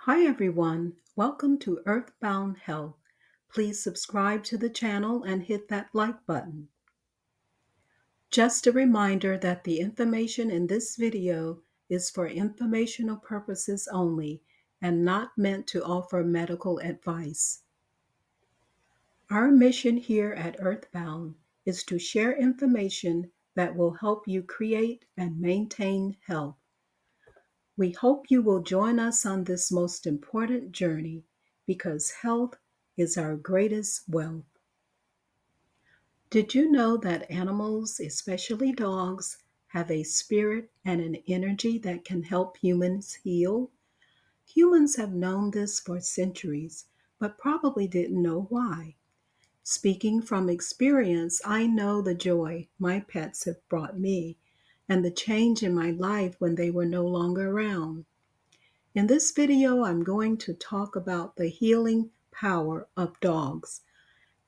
Hi everyone, welcome to Earthbound Health. Please subscribe to the channel and hit that like button. Just a reminder that the information in this video is for informational purposes only and not meant to offer medical advice. Our mission here at Earthbound is to share information that will help you create and maintain health. We hope you will join us on this most important journey because health is our greatest wealth. Did you know that animals, especially dogs, have a spirit and an energy that can help humans heal? Humans have known this for centuries, but probably didn't know why. Speaking from experience, I know the joy my pets have brought me and the change in my life when they were no longer around. In this video, I'm going to talk about the healing power of dogs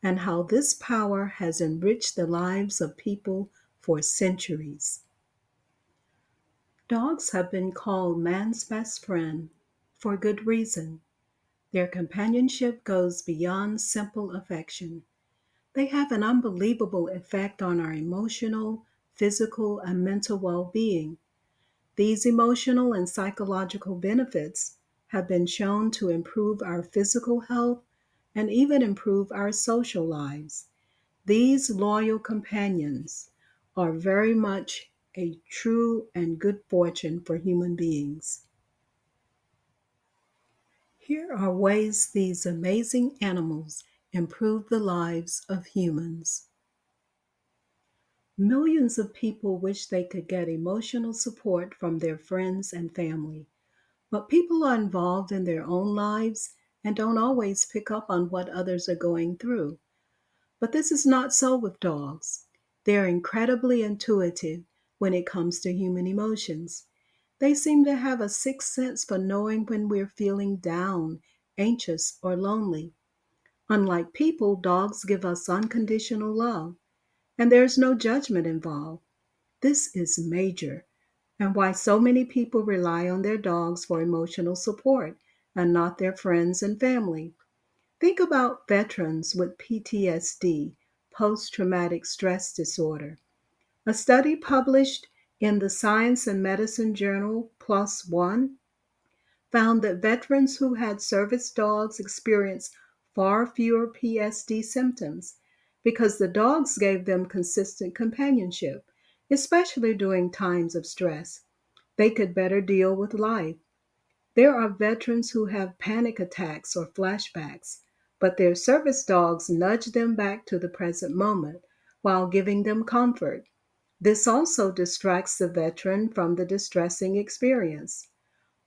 and how this power has enriched the lives of people for centuries. Dogs have been called man's best friend for good reason. Their companionship goes beyond simple affection. They have an unbelievable effect on our emotional, physical, and mental well-being. These emotional and psychological benefits have been shown to improve our physical health and even improve our social lives. These loyal companions are very much a true and good fortune for human beings. Here are ways these amazing animals improve the lives of humans. Millions of people wish they could get emotional support from their friends and family. But people are involved in their own lives and don't always pick up on what others are going through. But this is not so with dogs. They're incredibly intuitive when it comes to human emotions. They seem to have a sixth sense for knowing when we're feeling down, anxious, or lonely. Unlike people, dogs give us unconditional love, and there's no judgment involved. This is major and why so many people rely on their dogs for emotional support and not their friends and family. Think about veterans with PTSD, post traumatic stress disorder. A study published in the Science and Medicine journal PLOS ONE found that veterans who had service dogs experienced far fewer PSD symptoms because the dogs gave them consistent companionship, especially during times of stress. They could better deal with life. There are veterans who have panic attacks or flashbacks, but their service dogs nudge them back to the present moment while giving them comfort. This also distracts the veteran from the distressing experience.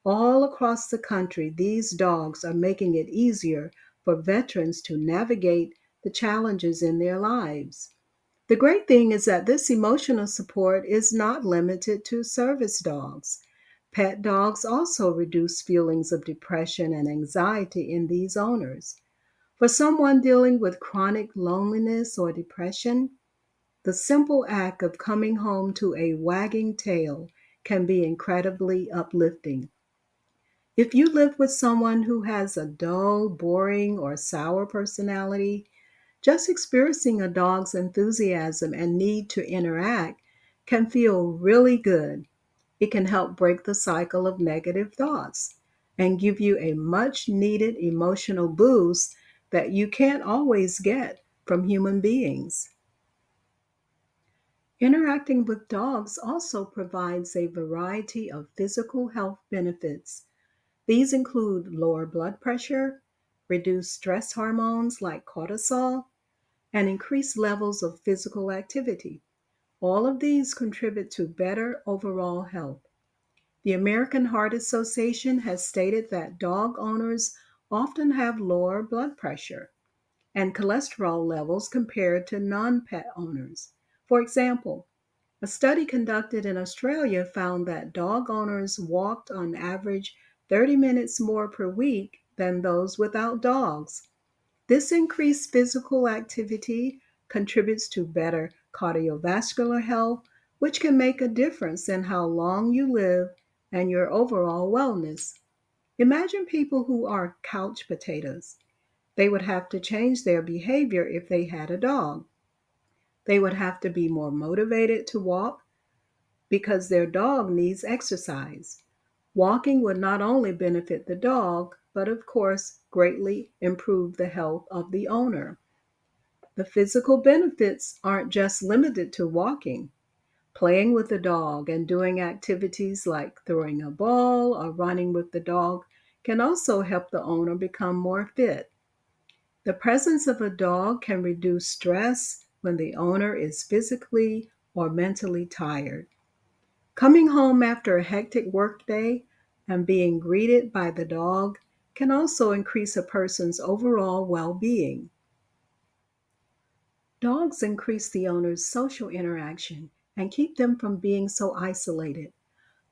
All across the country, these dogs are making it easier for veterans to navigate the challenges in their lives. The great thing is that this emotional support is not limited to service dogs. Pet dogs also reduce feelings of depression and anxiety in these owners. For someone dealing with chronic loneliness or depression, the simple act of coming home to a wagging tail can be incredibly uplifting. If you live with someone who has a dull, boring, or sour personality, just experiencing a dog's enthusiasm and need to interact can feel really good. It can help break the cycle of negative thoughts and give you a much needed emotional boost that you can't always get from human beings. Interacting with dogs also provides a variety of physical health benefits. These include lower blood pressure, reduced stress hormones like cortisol, and increased levels of physical activity. All of these contribute to better overall health. The American Heart Association has stated that dog owners often have lower blood pressure and cholesterol levels compared to non pet owners. For example, a study conducted in Australia found that dog owners walked on average 30 minutes more per week than those without dogs. This increased physical activity contributes to better cardiovascular health, which can make a difference in how long you live and your overall wellness. Imagine people who are couch potatoes. They would have to change their behavior if they had a dog. They would have to be more motivated to walk because their dog needs exercise. Walking would not only benefit the dog, but of course, greatly improve the health of the owner. The physical benefits aren't just limited to walking. Playing with the dog and doing activities like throwing a ball or running with the dog can also help the owner become more fit. The presence of a dog can reduce stress when the owner is physically or mentally tired. Coming home after a hectic workday and being greeted by the dog can also increase a person's overall well being. Dogs increase the owner's social interaction and keep them from being so isolated.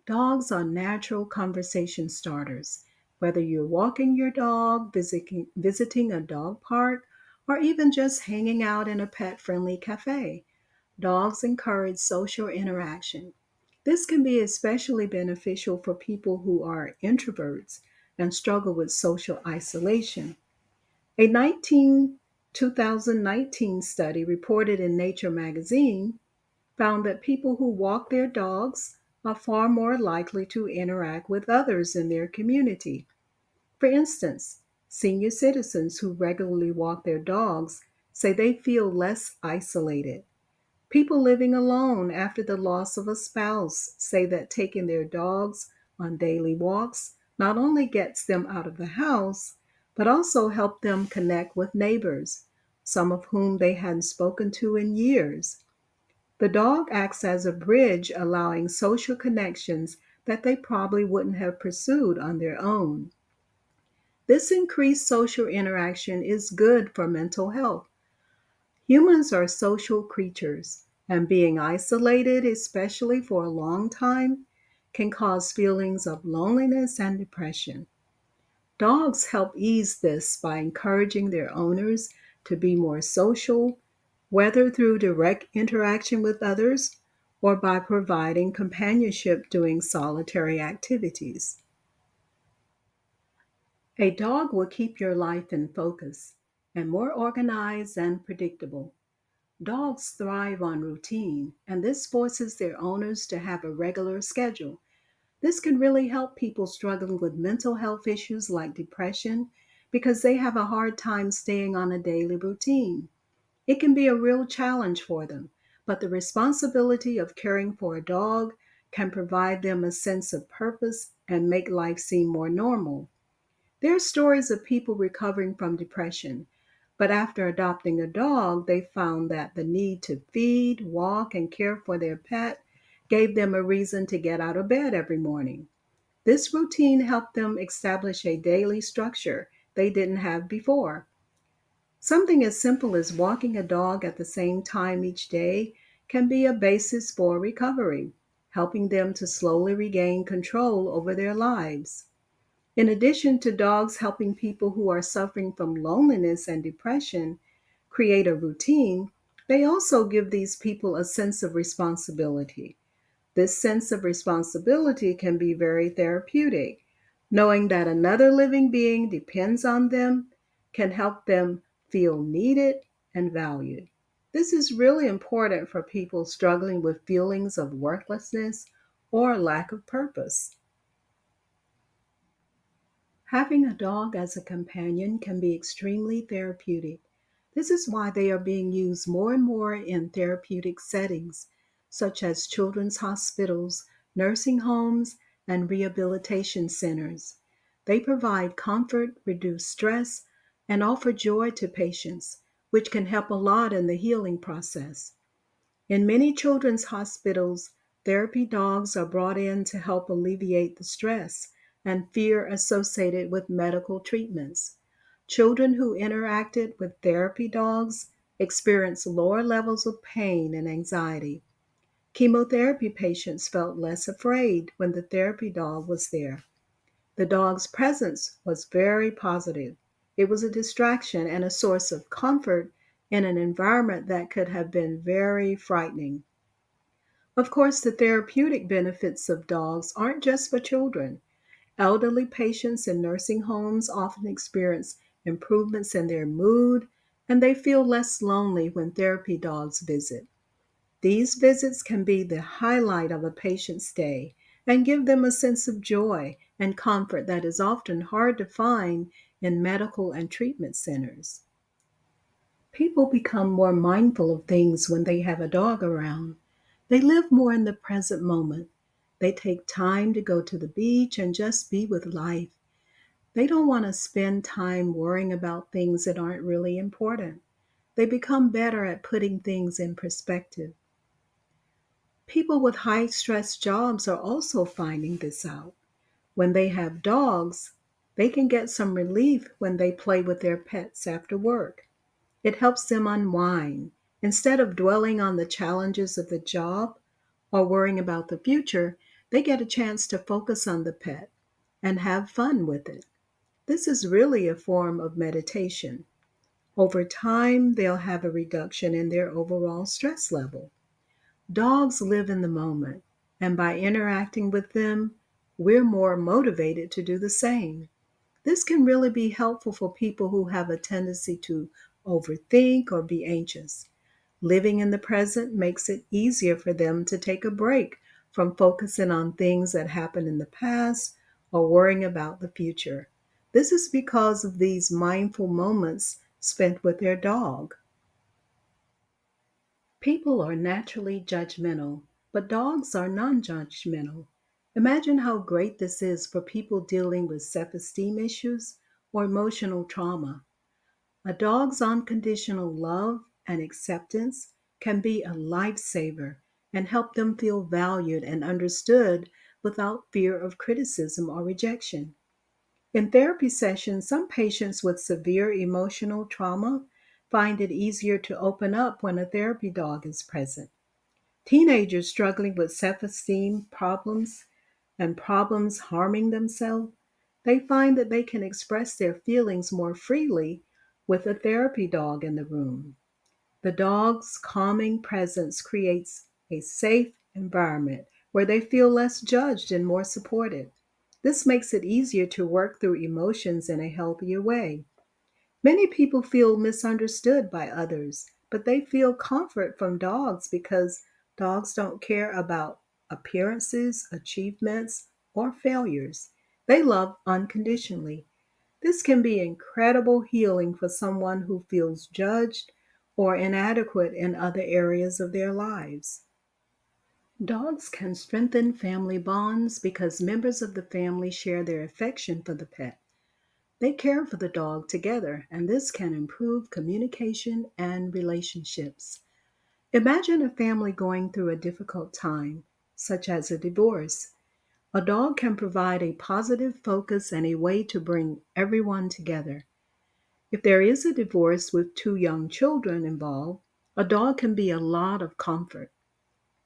Dogs are natural conversation starters. Whether you're walking your dog, visiting a dog park, or even just hanging out in a pet friendly cafe, dogs encourage social interaction. This can be especially beneficial for people who are introverts and struggle with social isolation. A 2019 study reported in Nature magazine found that people who walk their dogs are far more likely to interact with others in their community. For instance, senior citizens who regularly walk their dogs say they feel less isolated. People living alone after the loss of a spouse say that taking their dogs on daily walks not only gets them out of the house, but also help them connect with neighbors, some of whom they hadn't spoken to in years. The dog acts as a bridge, allowing social connections that they probably wouldn't have pursued on their own. This increased social interaction is good for mental health. Humans are social creatures, and being isolated, especially for a long time, can cause feelings of loneliness and depression. Dogs help ease this by encouraging their owners to be more social, whether through direct interaction with others or by providing companionship doing solitary activities. A dog will keep your life in focus and more organized and predictable. Dogs thrive on routine, and this forces their owners to have a regular schedule. This can really help people struggling with mental health issues like depression because they have a hard time staying on a daily routine. It can be a real challenge for them, but the responsibility of caring for a dog can provide them a sense of purpose and make life seem more normal. There are stories of people recovering from depression, but after adopting a dog, they found that the need to feed, walk, and care for their pet gave them a reason to get out of bed every morning. This routine helped them establish a daily structure they didn't have before. Something as simple as walking a dog at the same time each day can be a basis for recovery, helping them to slowly regain control over their lives. In addition to dogs helping people who are suffering from loneliness and depression create a routine, they also give these people a sense of responsibility. This sense of responsibility can be very therapeutic. Knowing that another living being depends on them can help them feel needed and valued. This is really important for people struggling with feelings of worthlessness or lack of purpose. Having a dog as a companion can be extremely therapeutic. This is why they are being used more and more in therapeutic settings, such as children's hospitals, nursing homes, and rehabilitation centers. They provide comfort, reduce stress, and offer joy to patients, which can help a lot in the healing process. In many children's hospitals, therapy dogs are brought in to help alleviate the stress and fear associated with medical treatments. Children who interacted with therapy dogs experienced lower levels of pain and anxiety. Chemotherapy patients felt less afraid when the therapy dog was there. The dog's presence was very positive. It was a distraction and a source of comfort in an environment that could have been very frightening. Of course, the therapeutic benefits of dogs aren't just for children. Elderly patients in nursing homes often experience improvements in their mood, and they feel less lonely when therapy dogs visit. These visits can be the highlight of a patient's stay and give them a sense of joy and comfort that is often hard to find in medical and treatment centers. People become more mindful of things when they have a dog around. They live more in the present moment. They take time to go to the beach and just be with life. They don't want to spend time worrying about things that aren't really important. They become better at putting things in perspective. People with high stress jobs are also finding this out. When they have dogs, they can get some relief when they play with their pets after work. It helps them unwind. Instead of dwelling on the challenges of the job or worrying about the future, they get a chance to focus on the pet and have fun with it. This is really a form of meditation. Over time, they'll have a reduction in their overall stress level. Dogs live in the moment, and by interacting with them, we're more motivated to do the same. This can really be helpful for people who have a tendency to overthink or be anxious. Living in the present makes it easier for them to take a break from focusing on things that happened in the past or worrying about the future. This is because of these mindful moments spent with their dog. People are naturally judgmental, but dogs are non judgmental. Imagine how great this is for people dealing with self esteem issues or emotional trauma. A dog's unconditional love and acceptance can be a lifesaver and help them feel valued and understood without fear of criticism or rejection. In therapy sessions, some patients with severe emotional trauma find it easier to open up when a therapy dog is present. Teenagers struggling with self esteem problems and problems harming themselves, they find that they can express their feelings more freely with a therapy dog in the room. The dog's calming presence creates a safe environment where they feel less judged and more supported. This makes it easier to work through emotions in a healthier way. Many people feel misunderstood by others, but they feel comfort from dogs because dogs don't care about appearances, achievements, or failures. They love unconditionally. This can be incredible healing for someone who feels judged or inadequate in other areas of their lives. Dogs can strengthen family bonds because members of the family share their affection for the pet. They care for the dog together, and this can improve communication and relationships. Imagine a family going through a difficult time, such as a divorce. A dog can provide a positive focus and a way to bring everyone together. If there is a divorce with two young children involved, a dog can be a lot of comfort.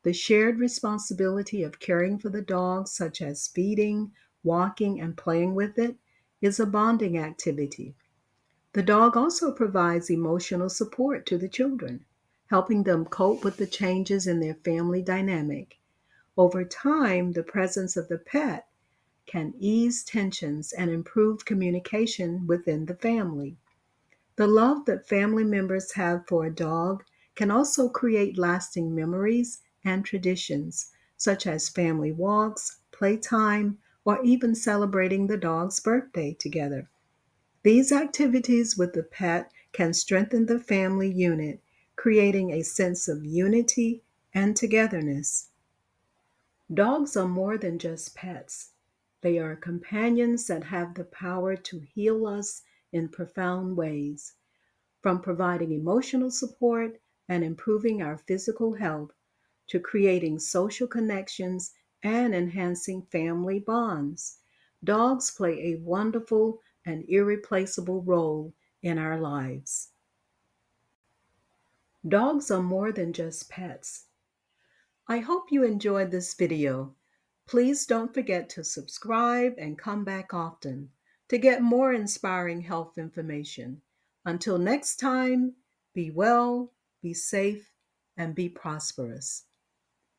The shared responsibility of caring for the dog, such as feeding, walking, and playing with it, is a bonding activity. The dog also provides emotional support to the children, helping them cope with the changes in their family dynamic. Over time, the presence of the pet can ease tensions and improve communication within the family. The love that family members have for a dog can also create lasting memories and traditions, such as family walks, playtime, or even celebrating the dog's birthday together. These activities with the pet can strengthen the family unit, creating a sense of unity and togetherness. Dogs are more than just pets. They are companions that have the power to heal us in profound ways. From providing emotional support and improving our physical health to creating social connections and enhancing family bonds, dogs play a wonderful and irreplaceable role in our lives. Dogs are more than just pets. I hope you enjoyed this video. Please don't forget to subscribe and come back often to get more inspiring health information. Until next time, be well, be safe, and be prosperous.